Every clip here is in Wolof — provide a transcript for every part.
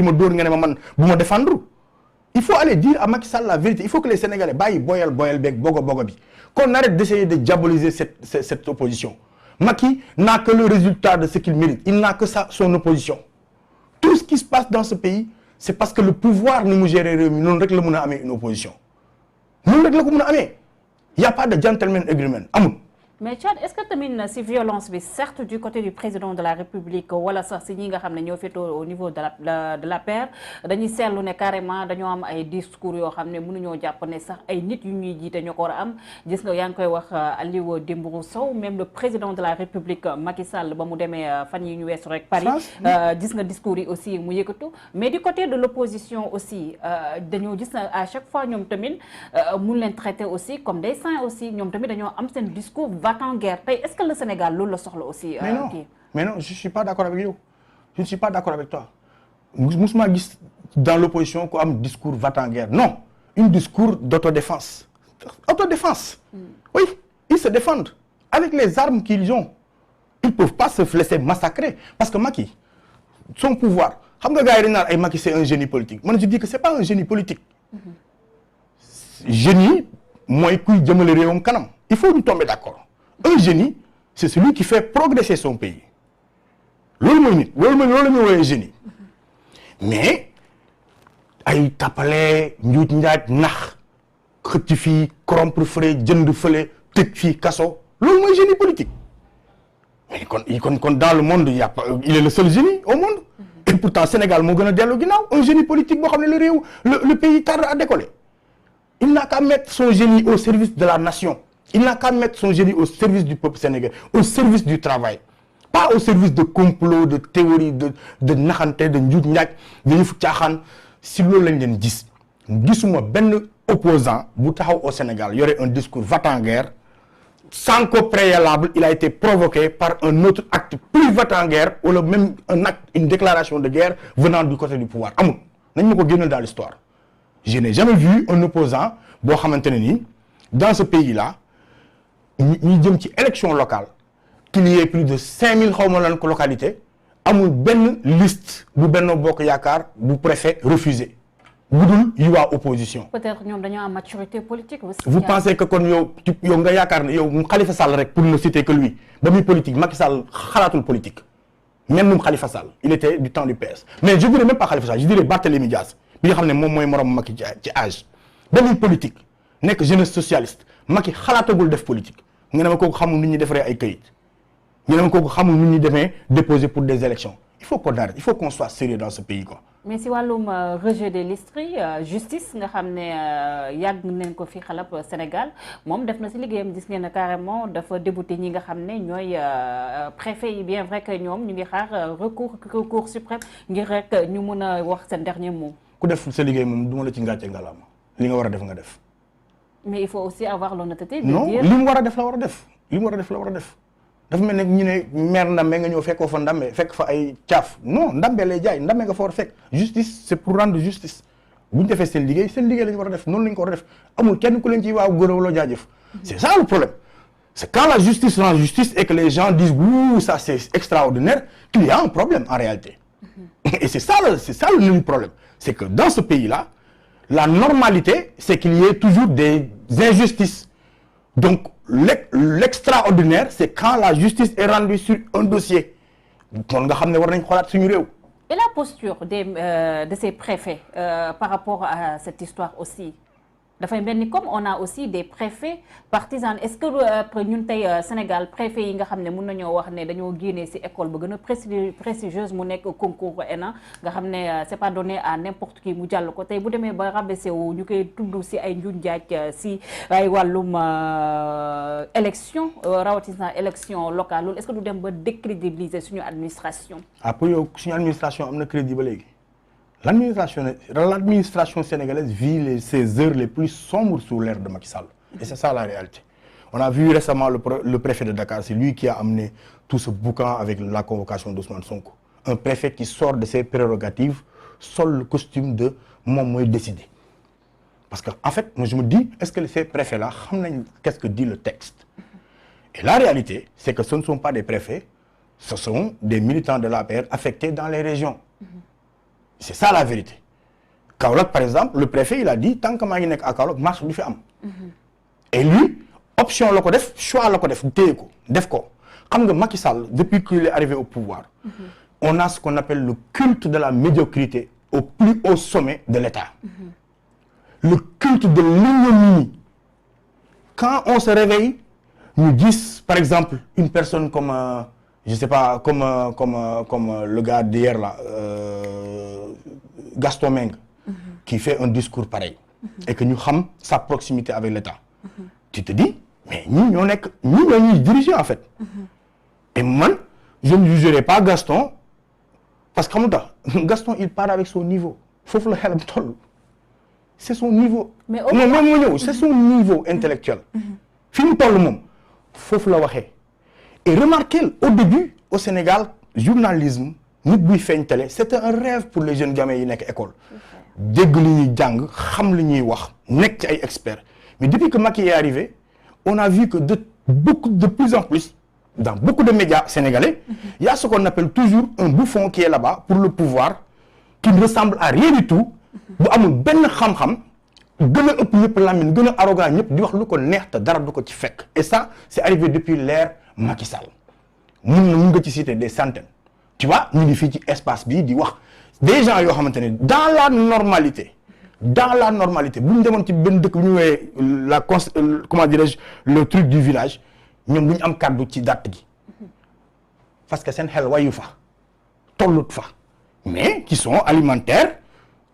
ma dóor nga ne ma man bu ma défendre. Il faut aller dire à Macky Sall la vérité. Il faut que les Sénégalais bàyyi boyal beeg bogo bi qu'on arrête d'essayer de diaboliser cette opposition. Macky n'a que le résultat de ce qu'il mérite. Il n'a que ça, son opposition. Tout ce qui se passe dans ce pays, c'est parce que le pouvoir ni mu gérer réew mi noonu rek la mën a amee une opposition. noonu rek la ko mën a amee. Il y a pas de gentleman agreement amul. mais Thiat est-ce que tamit si violence bi certes du côté du président de la République wala sax si ñi nga xam ne ñoo féetoo au niveau de la paire dañuy seetlu ne carrément dañoo am ay discours yoo xam ne mënuñoo jàpp ne sax ay nit yu ñuy jiite ñoo ko war a am gis nga yaa ngi koy wax Aliou Dembourou Sow même le président de la République Macky Sall ba mu demee fan yi ñu weesu rek Paris gis nga discours yi aussi mu yëkkatu mais du côté de l'opposition aussi dañoo gis na à chaque fois ñoom tamit mun leen traiter aussi comme des saints aussi ñoom tamit dañoo am seen discours en guerre tey est-ce que le Sénégal loolu la soxla aussi. mais non je suis pas d'accord avec yow je ne suis pas d'accord avec toi musuma gis dans l'opposition ku am discours va-t-en-guerre non un discours d'autodéfense oui ils se défendent avec les armes qu'ils ont ils peuvent pas se laisser massacrer parce que Macky son pouvoir xam nga gars yi dañu naan ay Macky c'est un génie politique man je dis que c'est pas un génie politique génie mooy kuy jëmale réewam kanam il faut ñu tomber d'accord. Un génie, c'est celui qui fait progresser son pays. Loolu mooy nit loolu la ñuy woowee génie mais ay tapale njuuj njaaj nax xëcc fii corrompre fële jënd fële tëj fii kaso loolu mooy génie politique mais kon dans le monde il est le seul génie au monde et pourtant Sénégal moo gën a dellu ginnaaw un génie politique boo xam ne le pays tarde à décoller il n'a qu'à mettre son génie au service de la nation. Il n'a qu'à mettre son génie au service du peuple sénégalais, au service du travail. Pas au service de complots, de théories, de naxante, de njuuj njaaj, de yëfu caaxaan. Si loolu lañ leen gis gisuma benn opposant bu taxaw au Sénégal y aurait un discours va-t-en-guerre sans qu'au préalable il a été provoqué par un autre acte plus va-t-en-guerre ou même un acte, une déclaration de guerre venant du côté du pouvoir. Amul nañ ma ko génneel dans l'histoire. Je n'ai jamais vu un opposant boo xamante ne nii dans ce pays-là ñu jëm ci élection locale qu'il y ait plus de 5000 xaw ma lan ko localité amul benn liste bu Benno Bokk Yaakaar bu préfet refusé budul yu waa opposition. peut-être ñoom dañoo am maturité politique aussi. vous pensez que kon yow nga yaakaar ne yow Khalifa Sall rek pour ne citer que lui ba muy politique Macky Sall xalaatul politique même moom Khalifa Sall il était du temps du PS mais je dirais même pas Khalifa Sall je dirais Barthélémy Dias bi nga xam ne moom mooy moroom Macky ci âge ba muy politique nekk jeunesse socialiste Macky xalaatagul def politique. nga ne ma kooku xamul nu ñuy defaree ay këyit nga ne ma kooku xamul nu ñuy demee déposer pour des élections il faut qu'on arrête il faut qu'on soit sérieux dans ce pays quoi. mais si wàllum rejet des listes justice nga xam ne yàgg nañ ko fi xalab Sénégal moom def na si liggéeyam gis ngeen ne carrément dafa débouté ñi nga xam ne ñooy préfet yi bien vrai que ñoom ñu ngi xaar recours suprême ngir rek ñu mun a wax seen dernier mot. ku def sa liggéey moom du ma la ci ngàcce ngalaama li nga war a def nga def. mais il faut aussi avoir l'honnêteté de non dire li mu war a def la war a def li mu war a def la war a def dafa mel ne ñu ne maire Ndambe nga ñëw fekkoo fa Ndambe fekk fa ay caaf non Ndambe lay jaay Ndambe nga fa war a fekk justice c'est pour rendre justice bu ñu defee seen liggéey la ñu war a def noonu la ñu ko war a def amul kenn ku leen ci waaw góor wala jaajëf c'est ça le problème c'est quand la justice rend justice et que les gens disent ouh ça c'est extraordinaire qu'il y a un problème en réalité et c'est ça le problème c'est que dans ce pays-là la normalité c'est qu'il y ait toujours des injustices donc l'extraordinaire c'est quand la justice est rendue sur un dossier kon nga xam ne war nañ xoolaat suñu réew. Et la posture de ces préfets par rapport à cette histoire aussi dafay mel ni comme on a aussi des préfets partisans est-ce que ñun tey Sénégal préfet yi nga xam ne mën nañoo wax ne dañoo génnee ci école ba gën a prestigieuse mu nekk concours ENA nga xam ne c'est pas donné à n'importe qui mu jàll ko tey bu demee ba rabaissé wu ñu koy tudd ci ay njuuj njaaj ci ay wàllum élection rawatina élection locale loolu est-ce que du dem ba décrédibiliser suñu administration. ah pour yow suñu administration am na crédit ba léegi. L'administration sénégalaise vit ses heures les plus sombres sous l'ère de Macky Sall. Et c'est ça la réalité. On a vu récemment le préfet de Dakar, c'est lui qui a amené tout ce boucan avec la convocation d'Ousmane Sonko. Un préfet qui sort de ses prérogatives, sol le costume de moom mooy décider. Parce que en fait, moi je me dis, est-ce que ces préfets-là, qu'est-ce que dit le texte? Et la réalité, c'est que ce ne sont pas des préfets, ce sont des militants de l'APR affectés dans les régions. c'est ça la vérité. Kaolack par exemple le préfet il a dit tant que maa ngi nekk à Kaolack marche du fi am. et lui option la ko def choix la ko def téye ko def ko xam nga Macky Sall depuis qu'il est arrivé au pouvoir. on a ce qu'on appelle le culte de la médiocrité au plus haut sommet de l'État. Le culte de l'ignominie. Quand on se réveille ñu gis par exemple une personne comme je sais pas comme le gars d'hier là Gaston Mbengue qui fait un discours pareil et que ñu xam sa proximité avec l'État. Tu te dis mais ñii ñoo nekk ñii ñoo ñuy diriger en fait. et man je ne jugerai pas Gaston parce que xam nga Gaston il part avec son niveau foofu la xelam toll. c'est son niveau. mais non même mu ñëw c'est son niveau intellectuel. fi mu toll moom foofu la waxee. et remarquez au début au Sénégal journalisme nit buy feeñ télé c'était un rêve pour les jeunes gamins yi nekk école. dégg li ñuy jàng xam li ñuy wax nekk ci ay experts mais depuis que Macky est arrivé on a vu que de plus en plus dans beaucoup de médias sénégalais il y a ce qu'on appelle toujours un bouffon qui est là-bas pour le pouvoir qui ne ressemble à rien du tout. bu amul benn xam-xam gën a ëpp ñëpp lamine gën a arrogant ñëpp di wax lu ko neex te dara du ko ci fekk et ça c'est arrivé depuis l'ère Macky Sall mun nga ci citer des centaines tu vois ñu ngi fii ci espace bi di wax des gens yoo xamante ne dans la normalité bu ñu demoon ci benn dëkk bu ñu woowee la comment dirais-je le truc du village ñoom du ñu am kàddu ci date gi parce que seen xel wayu fa tollut fa mais qui sont alimentaires.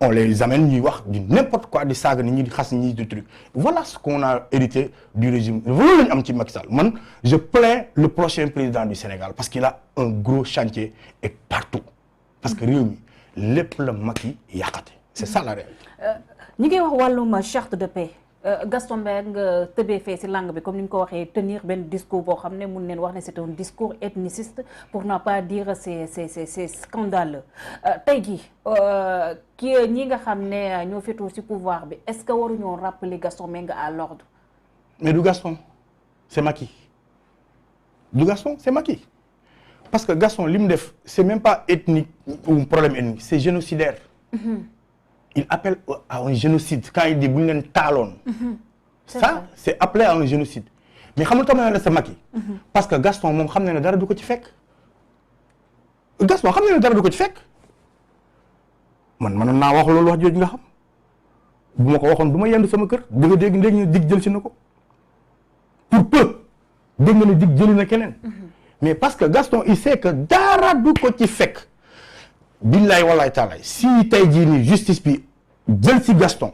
On les amène ñuy wax du n'importe quoi di saaga nit ñi di xas nit ñi di truc voilà ce qu'on a hérité du régime loolu la ñu am ci Macky Sall man je plains le prochain président du Sénégal parce qu'il a un gros chantier et partout parce que réew mi lépp la Macky yàqate c'est ça la réalité. ñi ngi wax wàllum charte de paix Gaston Mbengue tëbee fee ci langue bi comme ni ñu ko waxee tenir benn discours boo xam ne mun neen wax ne c'est un discours ethniciste pour ne pas dire c'est scandaleux tey jii kii ñi nga xam ne ñoo féetoo ci pouvoir bi est-ce que waruñoo rappeler Gaston Mbengue à l'ordre. mais du Gaston c'est Macky parce que Gaston li mu def c'est même pas ethnique ou un problème ethnique c'est génocidaire. Il appelle à un génocide quand il dit bu ñu leen taaloon. ça c'est appelé à un génocide mais xam nga tamit ne la sa Macky. parce que Gaston moom xam na ne dara du ko ci fekk. Gaston xam na ne dara du ko ci fekk man mënoon naa wax loolu wax jooju nga xam bu ma ko waxoon du ma yendu sama kër di nga dégg ndéeg ñu dig jël si na ko pour peu dégg nga ne dig jëli na keneen. mais parce que Gaston il sait que dara du ko ci fekk. billaay wallaay taalaay si tey jii nii justice bi jël si Gaston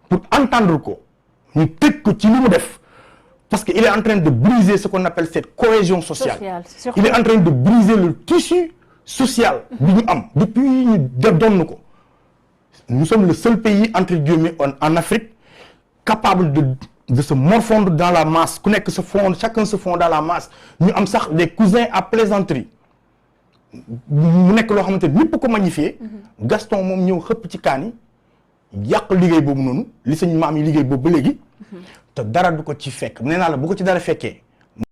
pour entendre ko ñu tëj ko ci li mu def parce que il est en train de briser ce qu'on appelle cette cohésion sociale. Il est en train de briser le tissu social bi ñu am depuis ñu donn ko. Nous sommes le seul pays entre guillemets en Afrique capable de se morfondre dans la masse ku nekk se fond chacun se fond dans la masse ñu am sax des cousins à plaisanterie. mu nekk loo xamante ni ñëpp ko magnifier Gaston moom ñëw xëpp ci kaan yi yàq liggéey boobu noonu li sañ maam yi liggéey boobu ba léegi te dara du ko ci fekk nee naa la bu ko ci dara fekkee